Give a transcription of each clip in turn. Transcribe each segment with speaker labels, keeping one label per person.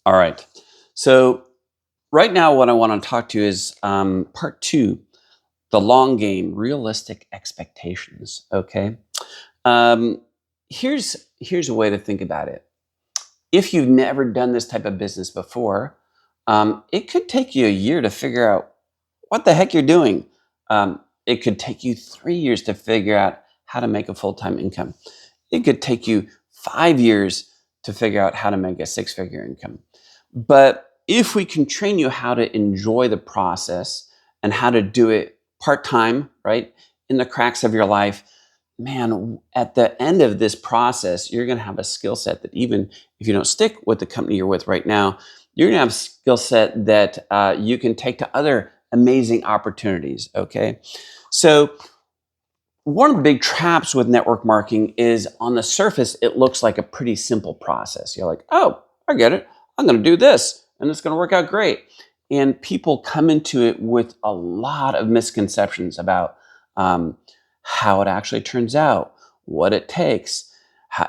Speaker 1: All right. So right now, what I want to talk to you is part two, the long game, realistic expectations. Okay. Um, here's a way to think about it. If you've never done this type of business before, it could take you a year to figure out what the heck you're doing. It could take you 3 years to figure out how to make a full-time income. It could take you 5 years to figure out how to make a six-figure income. But if we can train you how to enjoy the process and how to do it part-time, right, in the cracks of your life, man, at the end of this process, you're going to have a skill set that even if you don't stick with the company you're with right now, you're going to have a skill set that you can take to other amazing opportunities. Okay. So, one of the big traps with network marketing is on the surface, it looks like a pretty simple process. You're like, oh, I get it. I'm going to do this and it's going to work out great. And people come into it with a lot of misconceptions about um, how it actually turns out, what it takes,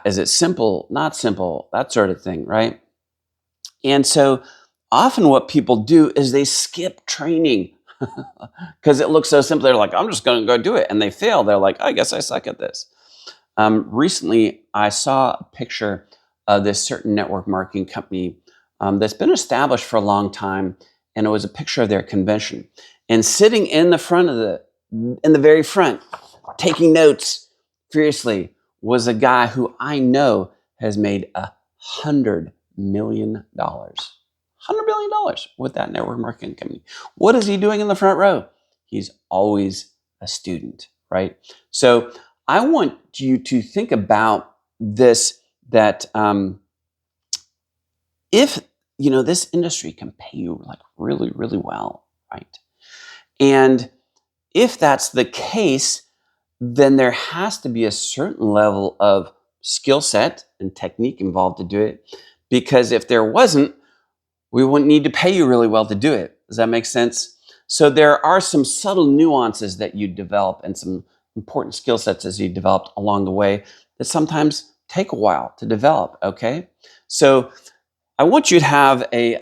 Speaker 1: is it simple, not simple, that sort of thing, right? And so often what people do is they skip training because it looks so simple. They're like, I'm just going to go do it. And they fail. They're like, I guess I suck at this. Recently, I saw a picture of this certain network marketing company that's been established for a long time. And it was a picture of their convention. And sitting in the front of in the very front, taking notes furiously, was a guy who I know has made $100 million. $100 million with that network marketing company. What is he doing in the front row? He's always a student, right? So I want you to think about this, that if this industry can pay you like really, really well, right? And if that's the case, then there has to be a certain level of skill set and technique involved to do it. Because if there wasn't, we wouldn't need to pay you really well to do it. Does that make sense? So there are some subtle nuances that you develop and some important skill sets as you developed along the way that sometimes take a while to develop, okay? So I want you to have a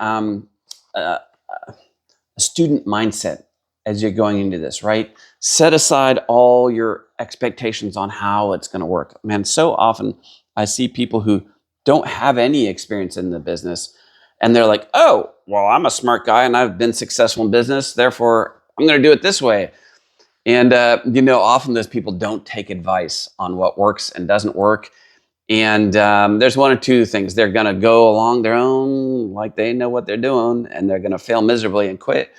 Speaker 1: student mindset as you're going into this, right? Set aside all your expectations on how it's going to work. Man, so often I see people who don't have any experience in the business and they're like, oh, well, I'm a smart guy and I've been successful in business, therefore I'm going to do it this way. And, often those people don't take advice on what works and doesn't work. And there's one or two things. They're going to go along their own, like they know what they're doing, and they're going to fail miserably and quit.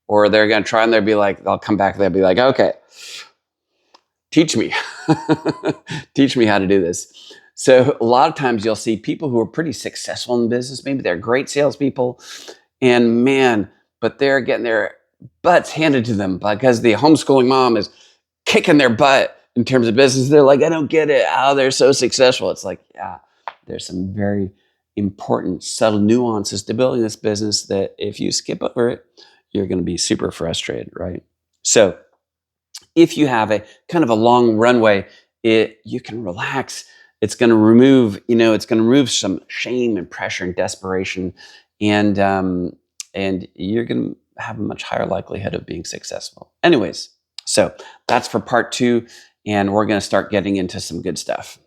Speaker 1: Or they're going to try and they'll come back, they'll be like, okay, teach me. Teach me how to do this. So a lot of times you'll see people who are pretty successful in business. Maybe they're great salespeople, and man, but they're getting their butts handed to them because the homeschooling mom is kicking their butt in terms of business. They're like, I don't get it. How they're so successful. It's like, yeah, there's some very important subtle nuances to building this business that if you skip over it, you're going to be super frustrated, right? So if you have a kind of a long runway, you can relax. It's going to remove some shame and pressure and desperation, and you're going to have a much higher likelihood of being successful. Anyways, so that's for part two, and we're going to start getting into some good stuff.